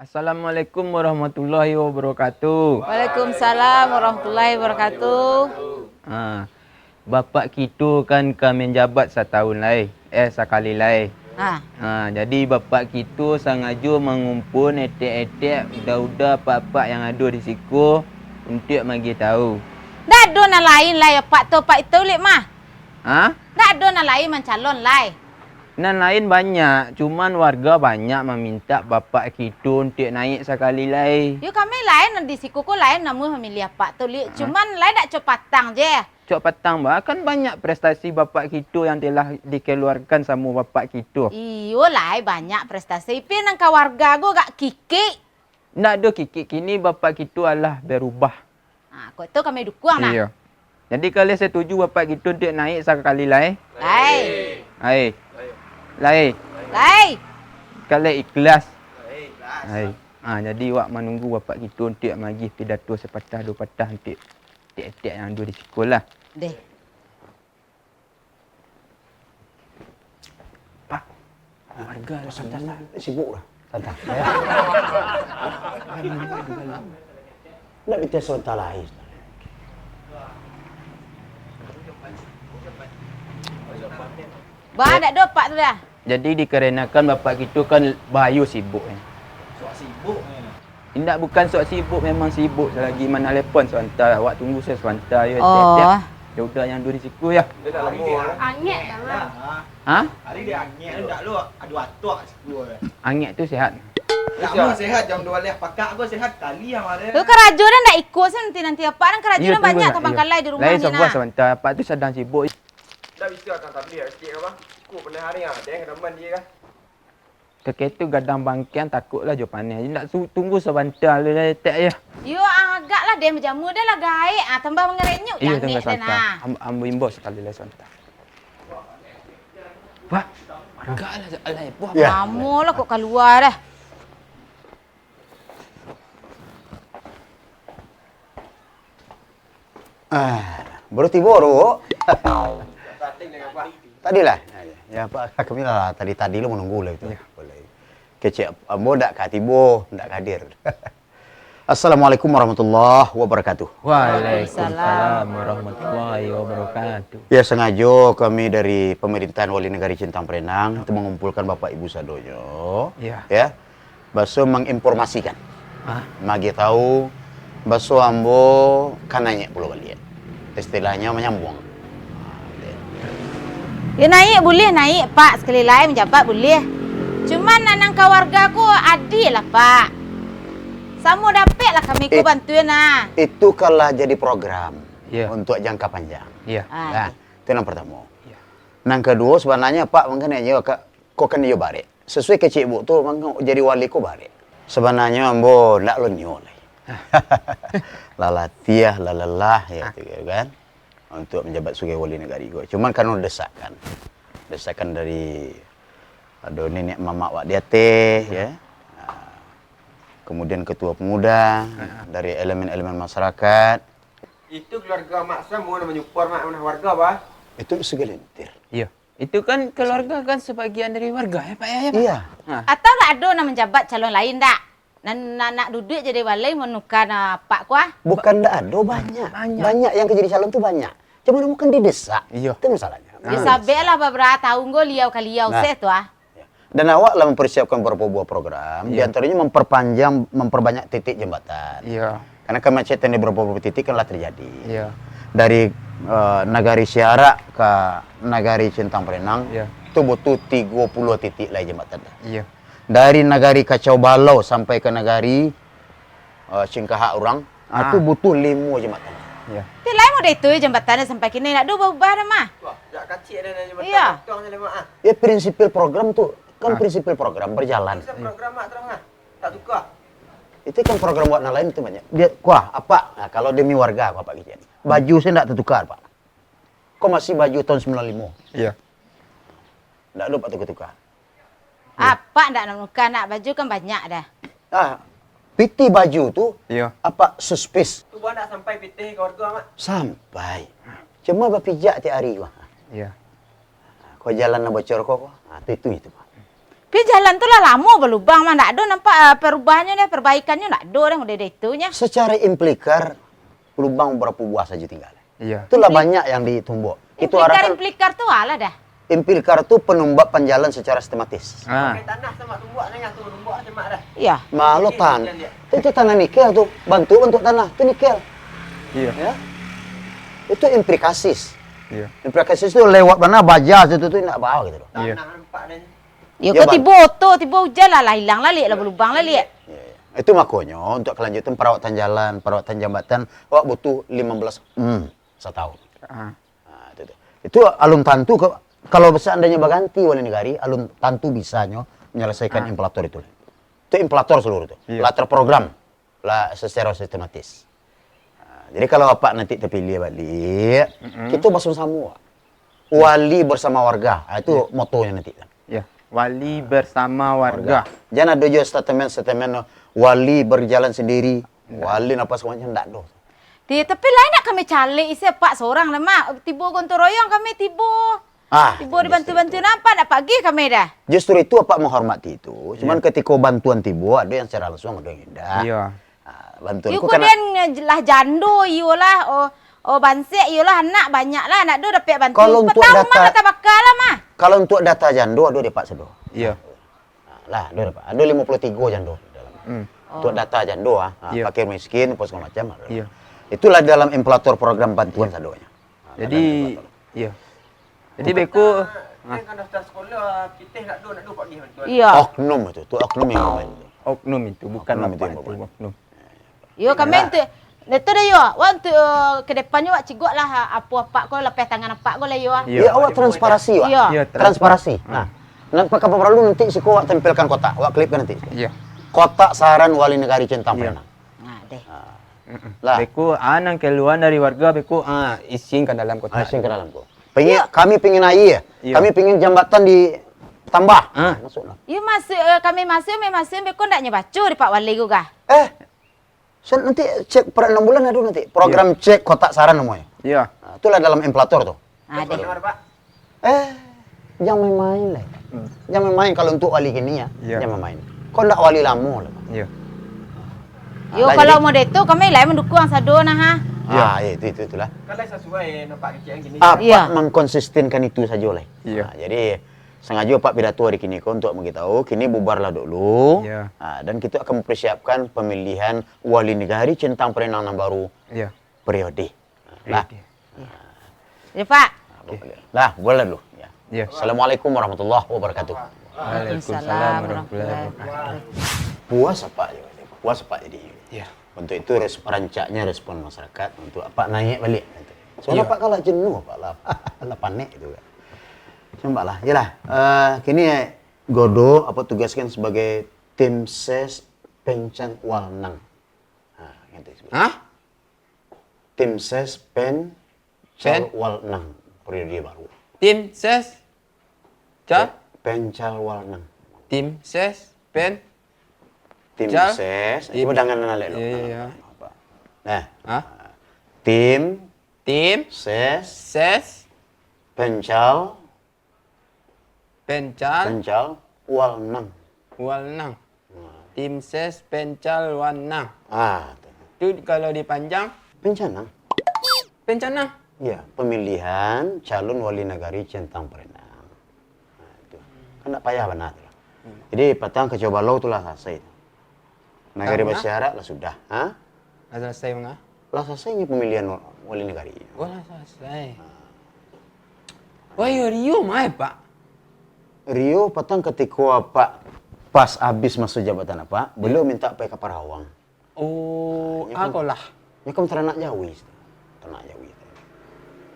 Assalamualaikum warahmatullahi wabarakatuh. Waalaikumsalam warahmatullahi wabarakatuh. Bapak kita kan kami menjabat setahun lai, sekali lai. Jadi bapak kita sengaja mengumpul etek-etek udah-udah pak-pak yang ada di siku untuk bagi tahu. Dah ada nak lain lai pak itu lek mah. Dah ada nak lain mencalon lai. Nan lain banyak, cuman warga banyak meminta bapak kita untuk naik sekali lai. Yo kami lain di siku ko lain namun memilih pak tu lek. Cuman lain dak cepatang je. Cok petang bah, kan banyak prestasi bapak kita yang telah dikeluarkan sama bapak kita. Iyo lai banyak prestasi. Tapi nang warga go gak kiki. Ndak ada kiki, kini bapak kita adalah berubah. Kau itu kami dukung nah. Iya. Jadi kalian setuju bapak kita untuk naik sekali lai? Lai. Hai. Lai. Lai. Kalian ikhlas? Hai. Jadi wak menunggu bapak kita untuk bagi pidato sepatah dua patah untuk tiap-tiap yang ada di sekolah. Deh. Pak, warga ada santai. Sibuk lah, santai. Nak bicara sebentar lain. Bah dak ada pak tu dah. Jadi dikarenakan bapak kita kan bayu sibuk. Sok sibuk ni. Tidak bukan sok sibuk, memang sibuk selagi mana telefon sebentar. Awak tunggu saya sebentar ya. Ya udah yang duduk di siku ya. Dia dah lama. Angin dah lah. Hari dia angin dak lu ada watuk siku. Angin tu sihat. Lama sehat jam 2 leh pakak gua sehat kali yang ada. Tu kerajaan dah ndak ikut nanti apa kan kerajaan banyak tabang kalai di rumah ni. Lain nah. sebuah sebentar. Pak tu sedang sibuk. Dah bisa akan tabligh sikit apa? Ku pernah hari ah, dia kena dia kan. Keketu gadang bangkian takutlah jo panas. Nak tunggu sebentar le tak ya. Yo agaklah dia menjamu dah lah gaik. Tambah mengerenyuk Iya, yang tunggu ni sebentar. Ambo imbo sekali le sebentar. Pak, wargalah alai buah. Kamu lah kok keluar dah. Baru tiba baru. Starting dengan apa? Tadi lah. Ya Pak kami lah tadi lu menunggu lah itu. Boleh. Kecik ambo ndak ka tiba, ndak hadir. Assalamualaikum warahmatullahi wabarakatuh. Waalaikumsalam warahmatullahi wabarakatuh. Ya sengaja kami dari pemerintahan Wali Negari Cintang Perenang itu mengumpulkan Bapak Ibu sadonyo. Ya. Baso menginformasikan. Magi tahu baso ambo kan nanya pulau kalian. Istilahnya menyambung. Ya naik boleh naik pak sekali lain menjabat boleh. Cuman nanang keluarga ku adil lah pak. Sama dapat lah kami ku bantuin nah. Itu kalau jadi program untuk jangka panjang. Iya. Nah, itu yang pertama. Yang kedua sebenarnya Pak mungkin aja kok kan dia bare. Sesuai ke Cik Bu tu mungkin jadi wali ku bare. Sebenarnya ambo ndak lonyo lah. Lalatiah lalalah ya tu kan. Untuk menjabat sebagai wali negari gua. Cuman kan desakan dari ada nenek mamak wak dia teh ya. Kemudian ketua pemuda dari elemen-elemen masyarakat. Itu keluarga mak saya mau menyupport mak mana warga bah. Itu segelintir. Iya. Itu kan keluarga kan sebagian dari warga ya Pak ya. Pak? Iya. Atau tak ada nak menjabat calon lain tak? Nak duduk jadi wali menukar pak kuah? Bukan ndak ada banyak. Banyak yang jadi calon tuh banyak. Cuma bukan didesak. Iya. Itu masalahnya. Bisa lah beberapa tahun gue liau kaliau tu Dan awak lah mempersiapkan beberapa buah program. Di antaranya memperbanyak titik jembatan. Iya. Karena kemacetan di beberapa titik kan lah terjadi. Iya. Dari Nagari Siara ke Nagari Cintang Perenang, itu butuh 30 titik lah jembatan. Iya. Dari Nagari Kacau Balau sampai ke Nagari Singkaha Urang, itu butuh 5 jembatan. Iya. Tapi lain mau itu jembatannya sampai kini nak dua ubah dah mah. Wah, dak kacik ada jembatan. Iya. Tuangnya lemah ah. Ya prinsipil program tuh kan prinsipil program berjalan. Bisa program mak terang ah. Tak tukar. Itu kan program buat lain itu banyak. Dia kuah apa? Nah, kalau demi warga apa Pak Gijan? Baju saya tidak tertukar Pak. Kok masih baju tahun 95? Iya. Tidak ada Pak tukar-tukar. Apa ndak nak nak baju kan banyak dah. Piti baju tuh apa suspis? Tu buat nak sampai pitih ke warga mak. Sampai. Cuma berpijak tiap hari Pak. Iya. Kau jalan nak bocor kok. Itu Pak. Tapi jalan tu lah lama berlubang mah ndak ada nampak perubahannya deh, perbaikannya ndak ada deh udah itunya. Secara implikar lubang berapa buah saja tinggal. Iya. Itulah banyak yang ditumbuk. Itu arahkan Implikar tu ala dah. implikar itu penumbukan penjalan secara sistematis. Pakai tanah sama tumbuk dengan tu tumbuk semak dah. Iya. Malu itu tanah nikel tuh, bantu bentuk tanah itu nikel. Iya. Ya. Itu implikasis. Iya. Implikasis itu lewat mana baja itu tuh enggak bawa gitu loh. Iya. Tanah nampak dan Ya Ya, kau tiba hujan lah hilang lah lihat lah berlubang lah lihat. Ya, ya. Itu makanya untuk kelanjutan perawatan jalan, perawatan jembatan, wah butuh 15 setahun. Ah. Nah, itu alun tantu kalau seandainya berganti wali negari, alun tantu bisanya menyelesaikan implantor itu. Itu implantor seluruh itu. Iya. Lah terprogram lah secara sistematis. Nah, jadi kalau Bapak nanti terpilih balik, kita bersama-sama. Wali bersama warga. Nah, itu motonya nanti. Ya. Wali bersama warga. Jangan ada juga statement wali berjalan sendiri, wali apa semuanya enggak ada. Tapi lain nak kami calik isi pak seorang lah mak. Tiba gontor royong kami tiba. Tiba dibantu-bantu nampak nak pagi kami dah. Justru itu apa menghormati itu. Cuman ketika bantuan tiba ada yang secara langsung ada yang tidak. Iya. Bantuan Iku karena kemudian lah jando iyalah bansek iyalah anak banyak lah anak do dapat bantu. Kalau untuk tahu data- mah kata bakal lah mah. kalau untuk data jando ada di Pak Sedo. Iya. Lah, ada Pak. Ada 53 jando di dalam. Untuk data jando Iya. fakir miskin apa segala macam. Ada. Iya. Itulah dalam implantor program bantuan sadonya. Jadi iya. Jadi beku kan daftar sekolah kita nak do pak pergi bantuan. Iya. Oknum itu oknum yang main itu. oknum itu bukan Oknum itu apa yang itu bukan. oknum. Yo kami tu itu dah yo. Waktu ke depannya wak cigok lah apa kau lepas tangan apa kau lah yo. Ya, awak transparasi, Wak. Iya. Iya, Transparasi. Nah, nampak apa perlu nanti si wak tempelkan kotak, wak klipkan nanti. Iya. Kotak saran wali negari Centang Iya. Perenang. Nah, deh. Lah, Beku anang keluar dari warga beku isin ke dalam kotak. asing ke dalam kok. Kami pingin air, Iya. kami pingin jambatan ditambah. Masuklah. Yo masuk kami masuk beko ndak nyebacu di Pak Wali juga. Nanti cek per 6 bulan ada nanti. Program cek kotak saran namanya. Iya. Nah, itulah dalam implantor tuh. Nah, deh. Mana pak? Jangan main-main lah. Jangan main kalau untuk wali gini ya. Iya. Jangan main. Kau ndak wali lama lah. Iya. Yo Lah, kalau jadi- mau itu kami lain mendukung sado nah ha. Itulah. Kalau sesuai nampak kecil yang gini. Apa Iya. mengkonsisten itu saja lah. Iya. Nah, jadi sengaja Pak pidato hari kini untuk memberitahu kini bubarlah dulu. Iya. Dan kita akan mempersiapkan pemilihan wali negari Centang Perenang yang baru Iya. periode. Lah, Ya Pak. lah boleh dulu. Ya. Iya. Assalamualaikum warahmatullahi wabarakatuh. Waalaikumsalam warahmatullahi wabarakatuh. Puas apa ya? Puas apa jadi? Iya. Untuk itu rancaknya respon masyarakat untuk apa naik balik. Soalnya Iya. Pak kalau jenuh Pak lah panik itu kan. Coba lah, yalah. Kini Godo apa tugaskan sebagai tim ses Pencan Walnang. Nah, gitu disebut. Hah? Tim ses Pencal Walnang periode baru. Tim ses Pencal Walnang. Tim ses pen Tim Cal? ses. Tim- Coba dengan nalek lo. Iya. Nah, Hah? tim Tim ses ses Pencal pencal Walnang. walnang. Tim ses pencal walnang. Tuh. Itu kalau dipanjang Pencanang. pencana. Ya, pemilihan calon wali negari Centang Perenang. Nah, itu. Kan tak payah benar. Tuh. Jadi patang ke coba lo itulah selesai. Negari Karena? bersyarat lah sudah. Dah selesai mengah? Lah selesainya pemilihan wali negari. Oh, dah selesai. Wah, Rio mai, Pak. Rio patang ketika Pak pas habis masuk jabatan apa, beliau minta pergi ke Parawang. Oh, Ya kan? aku lah. Ya kan ternak Jawi. Ternak Jawi.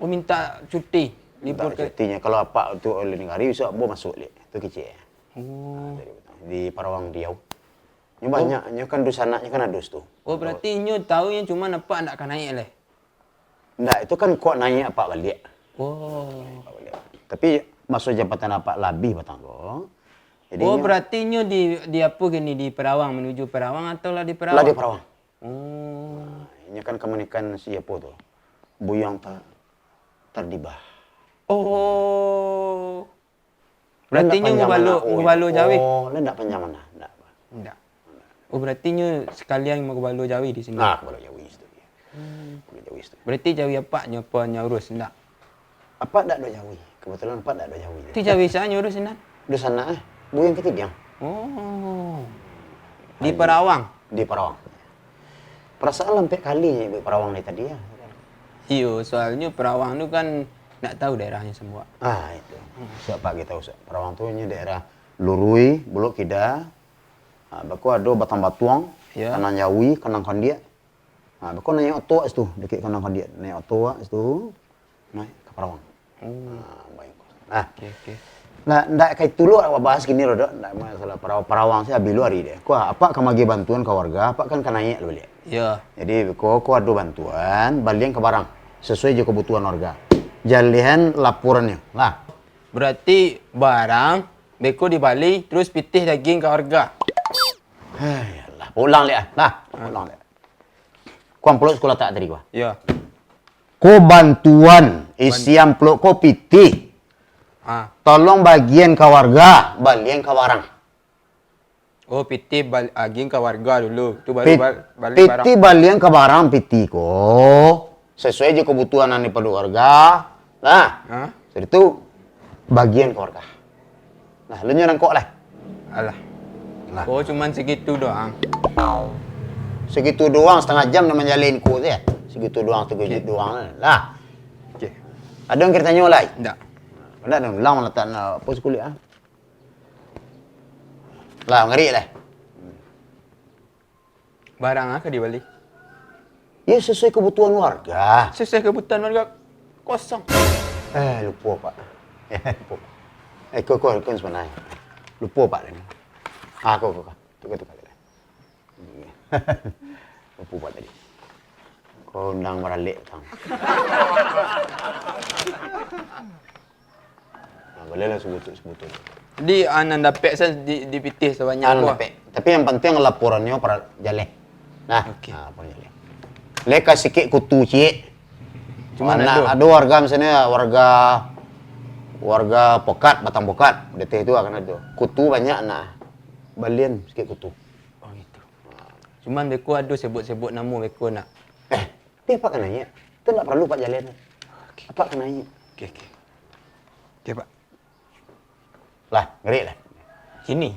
Oh, minta cuti. Minta Libur ke... cutinya kalau apa itu wali negari bisa bo masuk li. Itu kecil. Oh. Di Parawang Riau. Ini banyaknya kan dusanaknya kan ada tuh. Oh, berarti nyo tahu yang cuma nampak nak kan naik leh. Nggak, itu kan kok naik apa balik. Oh. Tapi masuk jabatan apa lebih batang kok. Jadi Oh, berarti nyo di apa gini di Perawang menuju Perawang atau lah di Perawang? lah di Parawang. Oh. Ini kan kemanikan siapa tuh? Buyang terdibah. Oh. Berarti nyu ngebalo Jawi. Oh, ndak panjang mana? Ndak. Oh, berarti nyu sekalian mau ngebalo Jawi di sini. Nah, ngebalo Jawi itu. Ngebalo Jawi itu. Berarti Jawi apa nyopo nyurus ndak? Apa ndak do Jawi? Kebetulan apa ndak do Jawi. Itu Jawi saya nyurus ndak? Di sana Bu yang ketiga. Oh. Di Parawang. Di Parawang. Perasaan lampe kali di Parawang nih tadi ya. Iyo, soalnya Parawang itu kan nggak tahu daerahnya semua. Ah, itu. Siapa kita usah. Parawang tuh nya daerah Lurui, Buluk Kida. Baku ada Batang Batuang, Ya. Kanan Jawi, Kanang Kandia. Baku naik oto itu, dekat Kanang Kandia. Naik oto itu, naik ke Parawang. Baik. Oke. Nah, ndak kayak dulu bahas gini loh, dok. Ndak masalah Parawang saya bilu hari deh. Ku apa kamagi bantuan ke warga, apa kan naik lu lihat. Ya. Jadi ku ada bantuan, balian ke barang sesuai je kebutuhan warga. Jalihan laporannya. Lah, Berarti barang beko di Bali terus pitih daging ke warga. lah, pulang lihat. Nah, pulang lihat. Ku amplop sekolah tak tadi gua. Ya. Ku bantuan isi amplop ku pitih. Tolong bagian ke warga, balian ke barang. Oh, pitih daging ke warga dulu. Itu baru balik barang. Piti balian ke barang piti ko. Sesuai je kebutuhan yang perlu warga. Nah, jadi itu bagian ke warga. Nah, lu nyerang kok lah. Alah. Nah. Oh, cuman segitu doang. Segitu doang, setengah jam nama jalin ku ya. Segitu doang, doang. Lah. Oke. Ada yang kita nyolai? Enggak. Enggak dong, ulang meletak pos kuliah. Lah, ngeri lah. Barang apa di Bali? Ya sesuai kebutuhan warga. Sesuai kebutuhan warga kosong. Lupa Pak. Lupa. Kau sebenarnya. Lupa Pak ini. Kau. Tukar. Lupa Pak tadi. Kau undang meralik tang. Bolehlah sebut. Jadi anak dapat saya dipitih sebanyak apa? Tapi yang penting laporannya para jale. Nah, Okey. Para jale. Leka sikit kutu cik. Cuma ada warga misalnya warga pokat, batang pokat, DT itu akan ada. Kutu banyak nah. Balian sikit kutu. Oh gitu. Cuman beko ada sebut-sebut nama beko nak. Dia apa kan nanya? Itu tak perlu Pak Jalen. Apa kan nanya? Okey, Pak. Lah, ngeri lah. Sini.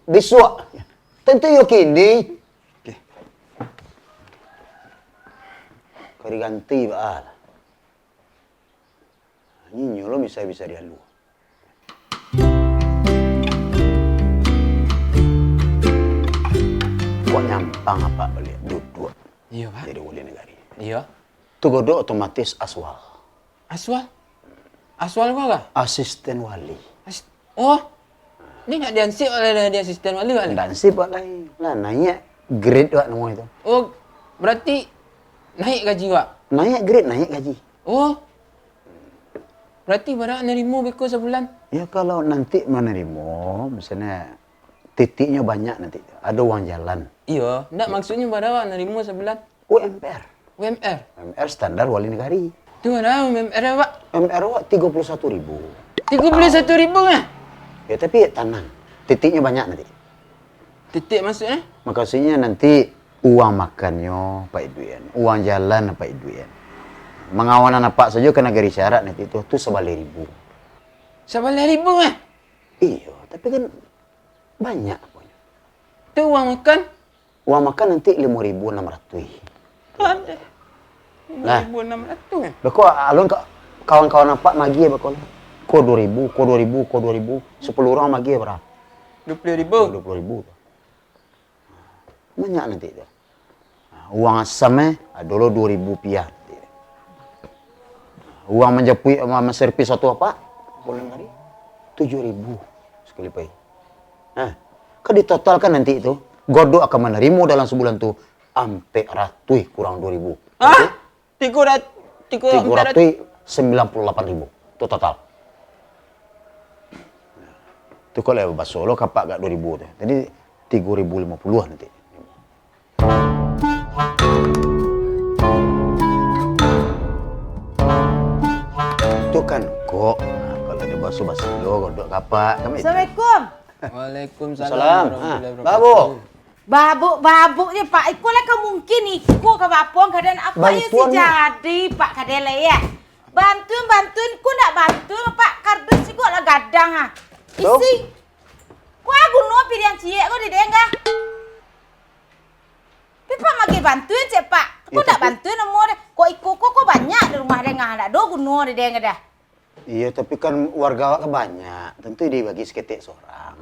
Disuak. Tentu yo kini. Okey. Kau diganti Pak. Ini lo bisa dia lu. Kok nyampang apa balik duduk. Iya, Pak. Jadi wali negari. Iya. Tu godok otomatis aswal. Aswal? Aswal kau kah? Asisten wali. Oh. Dia nak diansip oleh dia asisten wali kah? Dan sih Pak lain. Lah naik grade Pak nama itu. Oh, berarti naik gaji Pak? Naik grade, naik gaji. Oh. Berarti barang nerimo beko sebulan? Ya kalau nanti menerima, misalnya titiknya banyak nanti. Ada uang jalan. Iya. Ndak maksudnya barang nerimo sebulan? UMR. UMR? UMR standar wali negari. Itu barang UMR Pak? UMR Pak 31.000. 31.000 kah? Ya tapi tenang. Titiknya banyak nanti. Titik maksudnya? Maksudnya nanti uang makannya Pak Iduen, uang jalan Pak Iduen. Mengawanan apa saja kena garis syarat nanti itu 11.000. 11.000 kah? Iya, tapi kan banyak punya. Itu uang makan? Uang makan nanti 5.600. Ada. Nah. 5.600 kah? Beko alun kawan-kawan apa magi ya beko. Ko 2.000, ko 2.000, ko 2.000. 10 orang magi berapa? 20.000. 20.000. Banyak nanti itu. Uang asamnya dulu 2.000 rupiah. Uang menjapui servis satu apa? Bulan hari 7.000 sekali pay. Nah, kan ditotalkan nanti itu, godok akan menerima dalam sebulan tuh ampe ratui kurang 2.000. Hah? 300 98.000 itu total. Itu kalau bahasa Solo kapak gak 2.000 tuh. Jadi 3.050 nanti. Itu kan kok tadi basuh-basuh godok kapak. Assalamualaikum. Waalaikumsalam. Babu. Babuk-babuknya Pak, ikut lah kau mungkin ikut ke bapong keadaan apa ya si jadi Pak kadang ya. Bantuin, ku nak bantuin Pak, kardus ikut lah gadang ha. Isi. Wah guna pilihan cie kau di dengar. Pipa magi bantuin cek Pak. Aku nak bantuin nomor deh. Kok ikut kok banyak di rumah dengar ada do guna di dengar dah. Iya, tapi kan warga awak banyak. Tentu dibagi seketik seorang.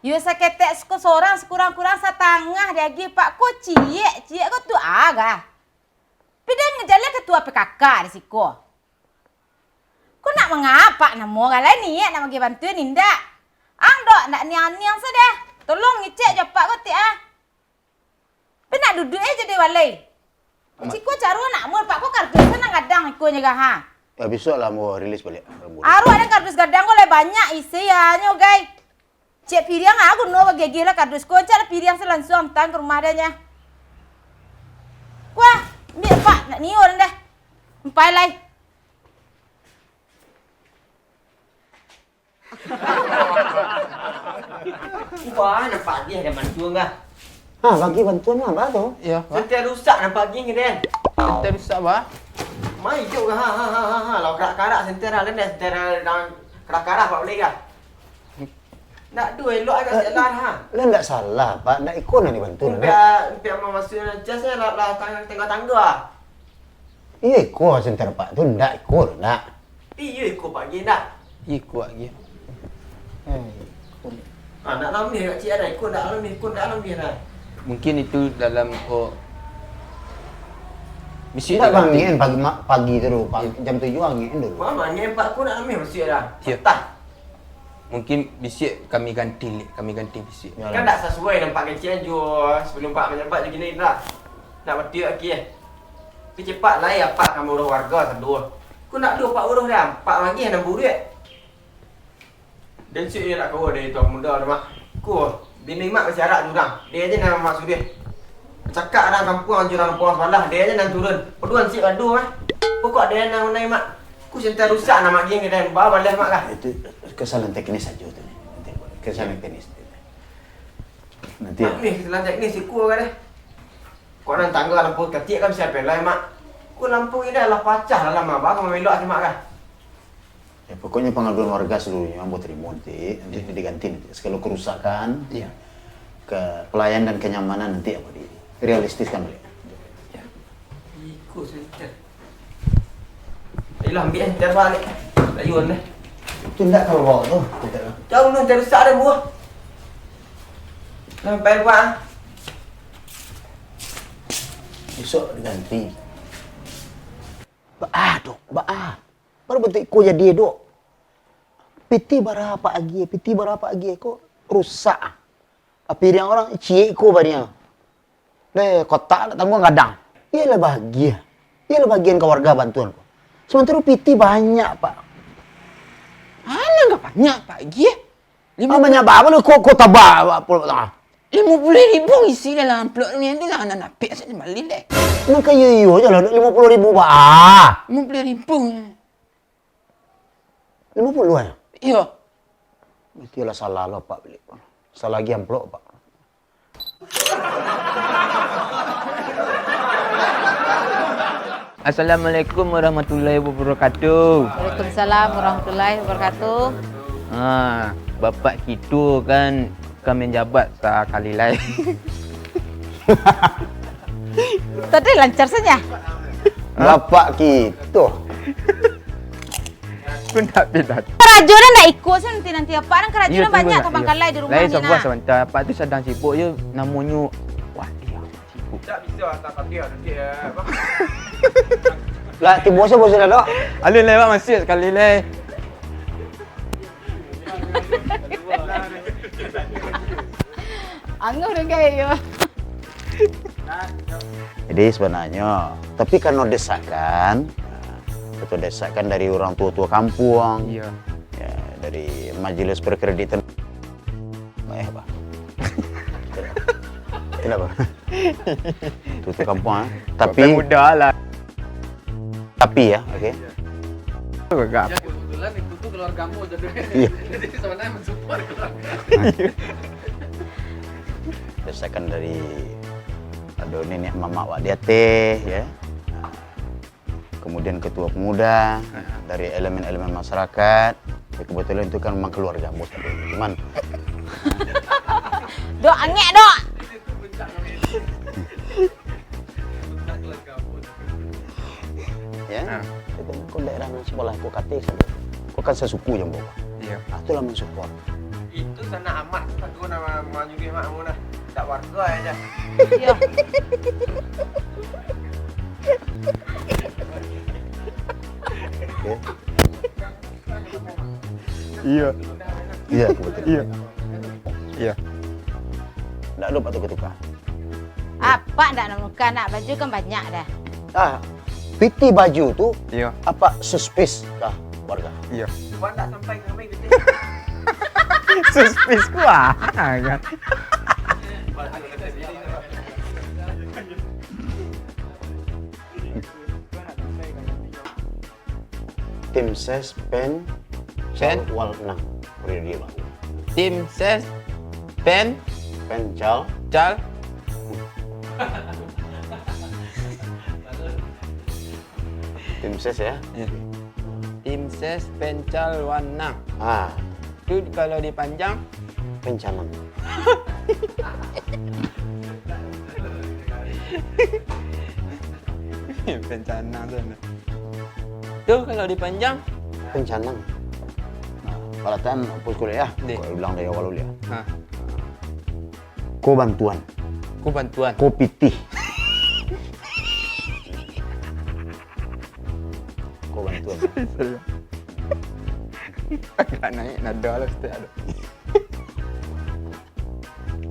Yo saketek seorang sekurang-kurang setengah lagi Pak. Kok cie kau tu agak. Pidang ngejalan ketua PKK di siku. Kau nak mengapa namo kalau ni nak bagi bantuin indak. Dok nak niang-niang sudah. Tolong ngecek je Pak kau ah. Tapi nak duduk aja di walai. Siku caru nak mul Pak kau kardus senang gadang ikunya gak ha. Ya besok lah mau rilis balik. Aru ada kardus gadang kau le banyak isi ya nyo guys. Cek piriang aku no bagi gila kardus kau cak piriang selangsung tang ke rumah adanya. Wah, ni Pak nak niur dah. Empai lai. Wah, nampak dia ada bantuan kah? Bagi bantuan apa tu? Ya, Sentiasa rusak nampak dia ni Den. kita bisa bah. Mai jauh kah? Lau kerak-kerak sentiasa kan sentiasa dalam kerak-kerak Pak boleh kah? Nak dua elok agak jalan ha. Lah tak salah, Pak. Nak ikut nak dibantu. Biar mau masuk jasnya lah tangga-tangga. Iya ikut senter Pak tu ndak ikut nak. Iya ikut pagi nak. Ikut lagi. Nak lamih kat cik ada ikut nak lamih dah. Mungkin itu dalam mesti Tak angin pagi tu jam 7 angin dulu. Mama ni 4 aku nak lamih masuk dah. Ya. Tah. Mungkin bisik kami ganti bisik. Kan tak sesuai nampak kecil jual sebelum Pak menyampat je gini dah. Nak betul lagi Tapi cepat lah ya Pak kamu urus warga satu. Aku nak dua Pak urus dah. Pak lagi yang nambah duit. Dan si dia nak kau dari tuan muda dah mak. Ku bini mak bersyarat jurang. Dia aja nak masuk dia. Cakap orang kampung jurang puas balah. Dia aja nak turun. Perduan si padu mah. Pokok dia nak naik mak. Ku sentai rusak nama geng dia bawa balas mak lah. Itu kesalahan teknis saja tu ni. Kesalahan teknis. Nanti. Ni kesalahan teknis si ku kan deh. Kau orang tangga lampu kecil kan siapa lah mak. Ku lampu ini dah pecah lah mak. Baru melok si mak kan. Ya, pokoknya pengaduan warga seluruhnya buat terima nanti diganti nanti. Kalau kerusakan, Iya. ke pelayan dan kenyamanan nanti apa di realistiskan balik. Ya. Ikut sentai. Ayolah ambil sentai balik. Layun deh. Itu enggak kalau bawa tu. Jauh nun terrusak dah buah. Sampai luar. Besok diganti. Dok, baru bentuk ko jadi dok. Piti berapa lagi kok rusak. Apa yang orang cie ko barinya. Le kota tak tanggung gadang. Ialah bahagia. Ialah bagian keluarga bantuan ko. Sementara piti banyak, Pak. Mana enggak banyak Pak Gi? Banyak apa lu kok tabah puluh tengah. 50,000 isi dalam amplop ni nanti lah anak napik saja balik deh. Nak kayu je lah 50,000 Pak. 50,000. 50 ya? Iya. Itulah salah lo Pak beli. Salah lagi amplop Pak. Assalamualaikum warahmatullahi wabarakatuh. Waalaikumsalam warahmatullahi wabarakatuh. Bapak kita kan menjabat sekali lain. Tadi lancar saja. Bapak kita. Aku nak pindah. Kerajunan nak ikut nanti apa orang kerajunan banyak tabang kalai di rumah Lain ni sebuah nak. sebentar. Bapak tu sedang sibuk je. Namanya dia sibuk. Tak bisa tak dia nanti apa. Lah tiba saya bos dah dok. Alun lewat masjid sekali lain. Angguh dah gaya. Jadi sebenarnya, tapi karena desakan, betul desakan dari orang tua-tua kampung, Iya. ya, dari majelis perkreditan, apa? Kenapa? Tua-tua kampung, tapi muda lah. tapi ya, oke. Enggak. Kebetulan itu tuh keluargamu jadi. Iya. Jadi sebenarnya mensupport keluarga. Biasakan dari nenek mama wak dia teh ya. Kemudian ketua pemuda dari elemen-elemen masyarakat. Ya, kebetulan itu kan memang keluarga bos. Cuman Dok, angek dok. ya. Itu kok daerah sekolah kok kate saja. Kok kan sesuku yang bawa. Iya. Itulah mensupport. Itu sana amat aku nama maju dia makmu nah. Tak warga aja. Iya. Ya. Iya. Iya, kebetulan. Iya. Iya. Nggak lupa tuh ketuka. Apa ndak nunggu nak baju kan banyak dah. Ah, piti baju tuh Iya. apa suspis kah warga? Iya. Cuma tak sampai sampai gitu. Suspis kuah kan. Tim ses pen wal 6. Beri dia bang. Tim ses pen Pen cal cal tim ses ya. Tim ses pencal warna. Ah, Itu kalau dipanjang pencanang. bencana tuh. Tuh kalau dipanjang Pencanang. Palatan pos kuliah. Deh. Kau bilang dari awal ya. Hah. Ko bantuan. Ku bantuan. Ko pitih. Ko bantuan. Agak naik nada lah setiap ada.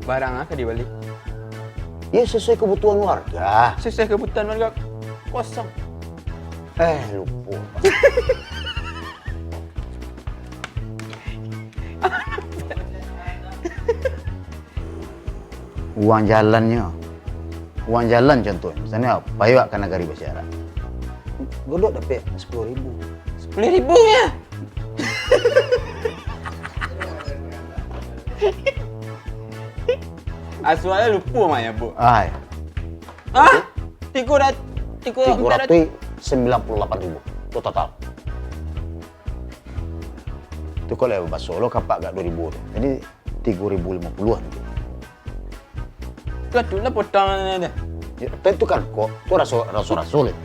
Barang apa di Bali? Ya sesuai kebutuhan warga. Sesuai kebutuhan warga kosong. Lupa. Uang jalannya. Uang jalan contohnya. Misalnya payah ke negara bersyarat. Godok dapat 10.000. 10.000 ya? Asualnya lupa mah ya, Bu. Ah, ya. Hah? Tiku dah tiku 398.000 itu total. Itu kalau lewat Solo kapak gak 2.000 tuh. Jadi 3.050-an. Kedua potongannya deh. Ya, itu kan kok itu rasa sulit.